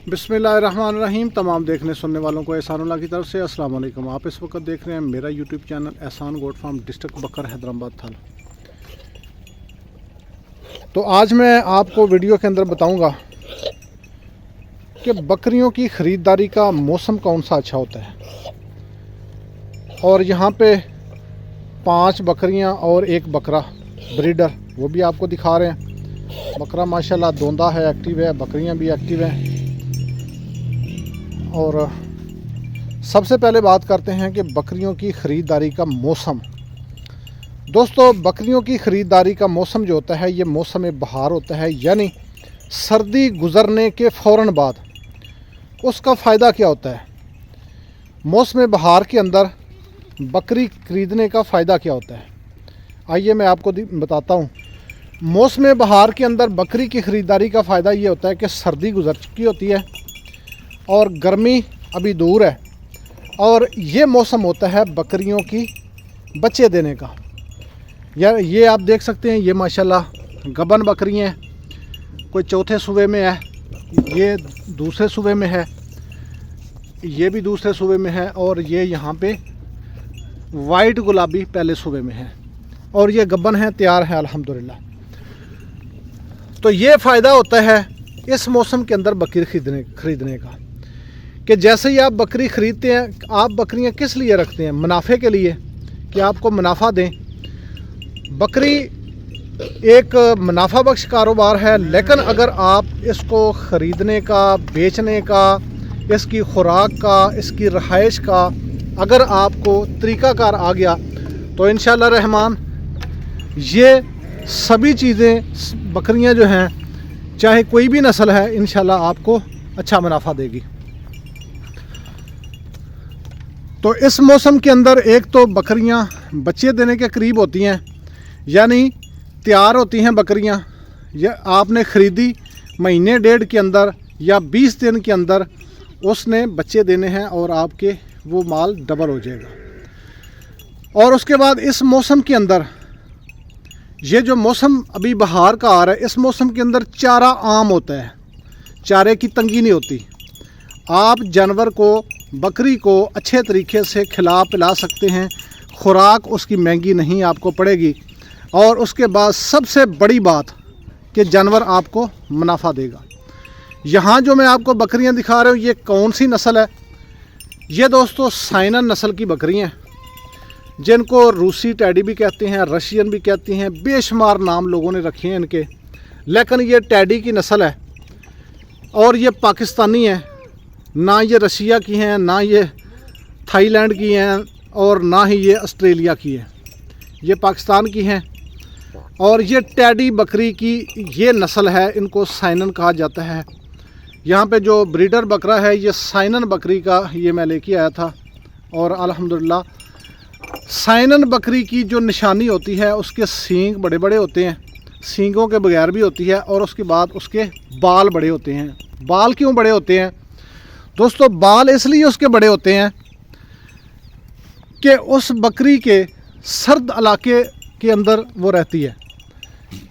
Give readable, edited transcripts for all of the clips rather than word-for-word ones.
बिस्मिल्लाहिर्रहमानिर्रहीम। तमाम देखने सुनने वालों को एहसानुल्लाह की तरफ से अस्सलाम वालेकुम। आप इस वक्त देख रहे हैं मेरा यूट्यूब चैनल एहसान गोट फार्म, डिस्ट्रिक्ट बकर, हैदराबाद थल। तो आज मैं आपको वीडियो के अंदर बताऊंगा कि बकरियों की ख़रीदारी का मौसम कौन सा अच्छा होता है। और यहाँ पे 5 बकरियाँ और 1 बकरा ब्रीडर, वो भी आपको दिखा रहे हैं। बकरा माशाल्लाह दोंदा है, एक्टिव है, बकरियाँ भी एक्टिव हैं। और सबसे पहले बात करते हैं कि बकरियों की ख़रीदारी का मौसम। दोस्तों, बकरियों की ख़रीदारी का मौसम जो होता है, ये मौसम बहार होता है, यानी सर्दी गुज़रने के फ़ौरन बाद। उसका फ़ायदा क्या होता है? मौसम बहार के अंदर बकरी ख़रीदने का फ़ायदा क्या होता है, आइए मैं आपको बताता हूँ। मौसम बहार के अंदर बकरी की ख़रीदारी का फ़ायदा ये होता है कि सर्दी गुज़र चुकी होती है और गर्मी अभी दूर है, और ये मौसम होता है बकरियों की बच्चे देने का। यार ये आप देख सकते हैं, ये माशाल्लाह गबन बकरी हैं। कोई चौथे सूबे में है, ये दूसरे सूबे में है, ये भी दूसरे सूबे में है, और ये यहाँ पे वाइट गुलाबी पहले सूबे में है, और ये गबन है, तैयार है अल्हम्दुलिल्लाह। तो ये फ़ायदा होता है इस मौसम के अंदर बकरी ख़रीदने का, कि जैसे ही आप बकरी ख़रीदते हैं, आप बकरियां किस लिए रखते हैं? मुनाफे के लिए, कि आपको मुनाफा दें। बकरी एक मुनाफा बख्श कारोबार है, लेकिन अगर आप इसको ख़रीदने का, बेचने का, इसकी खुराक का, इसकी रहाइश का अगर आपको तरीक़ाकार आ गया, तो इंशाअल्लाह रहमान ये सभी चीज़ें, बकरियां जो हैं, चाहे कोई भी नस्ल है, इंशाअल्लाह आपको अच्छा मुनाफा देगी। तो इस मौसम के अंदर एक तो बकरियां बच्चे देने के करीब होती हैं, यानी तैयार होती हैं बकरियां। या आपने ख़रीदी महीने डेढ़ के अंदर या 20 दिन के अंदर उसने बच्चे देने हैं, और आपके वो माल डबल हो जाएगा। और उसके बाद इस मौसम के अंदर, ये जो मौसम अभी बहार का आ रहा है, इस मौसम के अंदर चारा आम होता है, चारे की तंगी नहीं होती। आप जानवर को, बकरी को अच्छे तरीके से खिला पिला सकते हैं, खुराक उसकी महंगी नहीं आपको पड़ेगी। और उसके बाद सबसे बड़ी बात कि जानवर आपको मुनाफा देगा। यहाँ जो मैं आपको बकरियाँ दिखा रहा हूँ, ये कौन सी नस्ल है? ये दोस्तों साइनन नस्ल की बकरियाँ, जिनको रूसी टैडी भी कहते हैं, रशियन भी कहती हैं, बेशुमार नाम लोगों ने रखे हैं इनके, लेकिन ये टैडी की नस्ल है और ये पाकिस्तानी है। ना ये रशिया की हैं, ना ये थाईलैंड की हैं, और ना ही ये ऑस्ट्रेलिया की है, ये पाकिस्तान की हैं। और ये टैडी बकरी की ये नस्ल है, इनको साइनन कहा जाता है। यहाँ पे जो ब्रीडर बकरा है, ये साइनन बकरी का ये मैं लेके आया था, और अल्हम्दुलिल्लाह साइनन बकरी की जो निशानी होती है, उसके सींग बड़े बड़े होते हैं, सींगों के बगैर भी होती है, और उसके बाद उसके बाल बड़े होते हैं। बाल क्यों बड़े होते हैं दोस्तों? बाल इसलिए उसके बड़े होते हैं कि उस बकरी के सर्द इलाके के अंदर वो रहती है।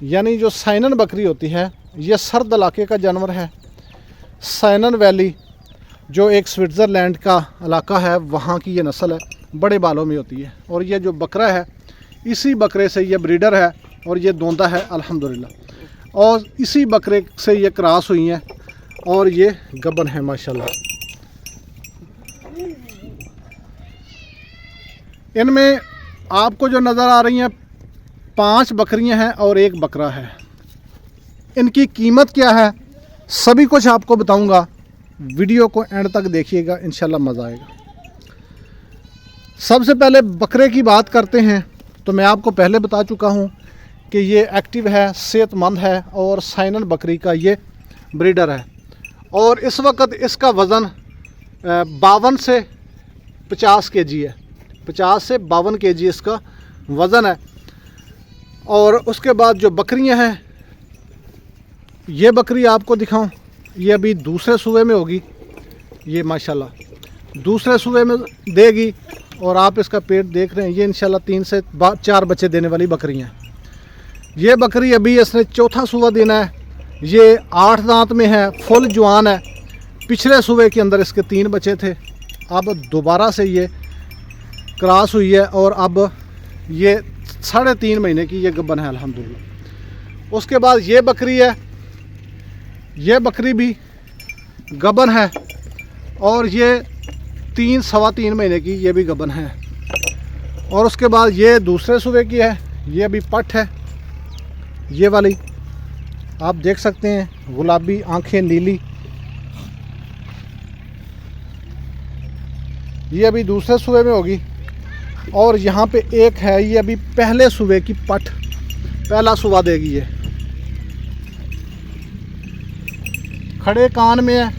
यानी जो साइनन बकरी होती है, ये सर्द इलाके का जानवर है। साइनन वैली जो एक स्विट्ज़रलैंड का इलाका है, वहाँ की ये नस्ल है, बड़े बालों में होती है। और ये जो बकरा है, इसी बकरे से ये ब्रीडर है, और ये दोंदा है अल्हम्दुलिल्लाह। और इसी बकरे से ये क्रॉस हुई हैं, और ये गबन है माशाल्लाह। इनमें आपको जो नज़र आ रही हैं 5 बकरियां हैं और 1 बकरा है। इनकी कीमत क्या है, सभी कुछ आपको बताऊंगा। वीडियो को एंड तक देखिएगा, इंशाल्लाह मज़ा आएगा। सबसे पहले बकरे की बात करते हैं, तो मैं आपको पहले बता चुका हूं कि ये एक्टिव है, सेहतमंद है, और साइनन बकरी का ये ब्रीडर है। और इस वक्त इसका वज़न 52 से 50 kg है, 50 से 52 kg इसका वज़न है। और उसके बाद जो बकरियां हैं, ये बकरी आपको दिखाऊं, ये अभी दूसरे सूबे में होगी, ये माशाल्लाह दूसरे सूबे में देगी। और आप इसका पेट देख रहे हैं, ये इंशाल्लाह 3 से 4 बच्चे देने वाली बकरियां हैं। ये बकरी अभी इसने चौथा सूबा देना है, ये 8 दांत में है, फुल जवान है, पिछले सूबे के अंदर इसके 3 बच्चे थे, अब दोबारा से ये क्रॉस हुई है और अब ये 3.5 महीने की ये गब्बन है अल्हम्दुलिल्लाह। उसके बाद ये बकरी है, ये बकरी भी गब्बन है और ये 3-3.25 महीने की ये भी गब्बन है। और उसके बाद ये दूसरे सूबे की है, ये अभी पट है, ये वाली आप देख सकते हैं, गुलाबी आंखें नीली, ये अभी दूसरे सूबे में होगी। और यहाँ पे एक है, ये अभी पहले सूबे की पट, पहला सूबा देगी। ये खड़े कान में है,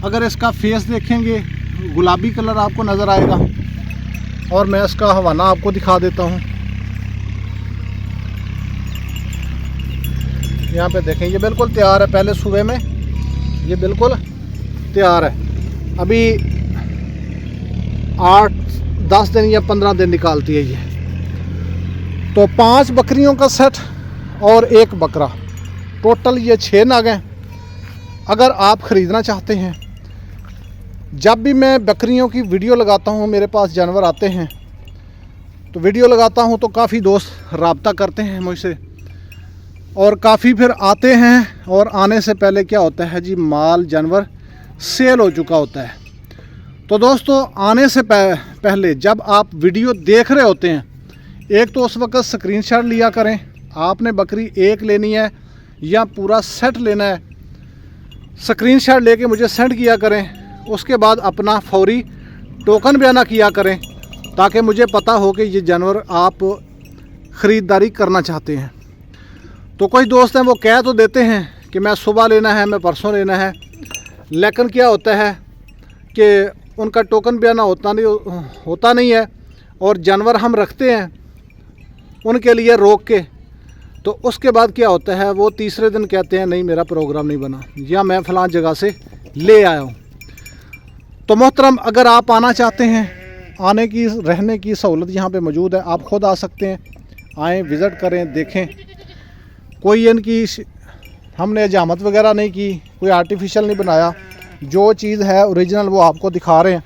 अगर इसका फेस देखेंगे गुलाबी कलर आपको नज़र आएगा। और मैं इसका हवाना आपको दिखा देता हूँ, यहाँ पे देखें, ये बिल्कुल तैयार है, पहले सूबे में ये बिल्कुल तैयार है। अभी 8-10 दिन या 15 दिन निकालती है ये। तो 5 बकरियों का सेट और 1 बकरा, टोटल ये 6 नाग हैं। अगर आप ख़रीदना चाहते हैं, जब भी मैं बकरियों की वीडियो लगाता हूँ, मेरे पास जानवर आते हैं तो वीडियो लगाता हूँ तो काफ़ी दोस्त रब्ता करते हैं मुझसे और काफ़ी फिर आते हैं। और आने से पहले क्या होता है जी, माल जानवर सेल हो चुका होता है। तो दोस्तों, आने से पहले जब आप वीडियो देख रहे होते हैं, एक तो उस वक्त स्क्रीनशॉट लिया करें, आपने बकरी एक लेनी है या पूरा सेट लेना है, स्क्रीनशॉट लेके मुझे सेंड किया करें। उसके बाद अपना फौरी टोकन बयाना किया करें, ताकि मुझे पता हो कि ये जानवर आप ख़रीदारी करना चाहते हैं। तो कुछ दोस्त हैं वो कह तो देते हैं कि मैं सुबह लेना है, मैं परसों लेना है, लेकिन क्या होता है कि उनका टोकन बयाना होता नहीं है और जानवर हम रखते हैं उनके लिए रोक के। तो उसके बाद क्या होता है, वो तीसरे दिन कहते हैं नहीं मेरा प्रोग्राम नहीं बना, या मैं फ़लाँ जगह से ले आया हूँ। तो मोहतरम, अगर आप आना चाहते हैं, आने की रहने की सहूलत यहाँ पे मौजूद है, आप ख़ुद आ सकते हैं, आएँ, विज़िट करें, देखें। कोई इनकी हमने हजामत वगैरह नहीं की, कोई आर्टिफिशियल नहीं बनाया, जो चीज़ है ओरिजिनल वो आपको दिखा रहे हैं।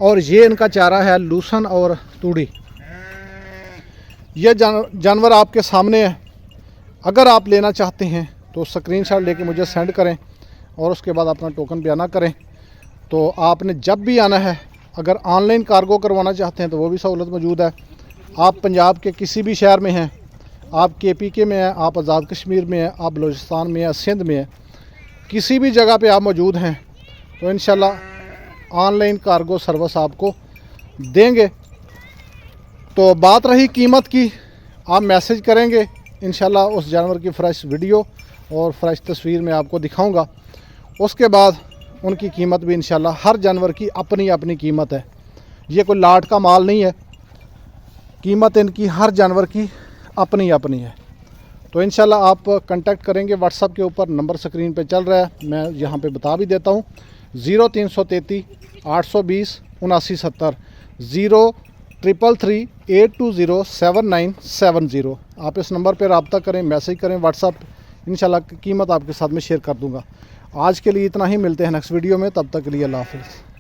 और ये इनका चारा है लूसन और तूड़ी, ये जानवर आपके सामने है। अगर आप लेना चाहते हैं तो स्क्रीनशॉट लेके मुझे सेंड करें और उसके बाद अपना टोकन बयाना करें। तो आपने जब भी आना है, अगर ऑनलाइन कार्गो करवाना चाहते हैं तो वो भी सहूलत मौजूद है। आप पंजाब के किसी भी शहर में हैं, आप KPK में हैं, आप आज़ाद कश्मीर में हैं, आप बलूचिस्तान में हैं, सिंध में हैं, किसी भी जगह पे आप मौजूद हैं तो इंशाल्लाह ऑनलाइन कार्गो सर्विस आपको देंगे। तो बात रही कीमत की, आप मैसेज करेंगे, इंशाल्लाह उस जानवर की फ़्रेश वीडियो और फ़्रेश तस्वीर मैं आपको दिखाऊंगा। उसके बाद उनकी कीमत भी इंशाल्लाह, हर जानवर की अपनी अपनी कीमत है, ये कोई लाट का माल नहीं है, कीमत इनकी हर जानवर की अपनी अपनी है। तो इंशाल्लाह आप कांटेक्ट करेंगे, व्हाट्सएप के ऊपर नंबर स्क्रीन पे चल रहा है, मैं यहाँ पे बता भी देता हूँ, 0333 820 7970 0333 820 7970। आप इस नंबर पर रब्ता करें, मैसेज करें, व्हाट्सएप, इंशाल्लाह कीमत आपके साथ में शेयर कर दूँगा। आज के लिए इतना ही, मिलते हैं नेक्स्ट वीडियो में, तब तक के लिए अल्लाह हाफ़िज़।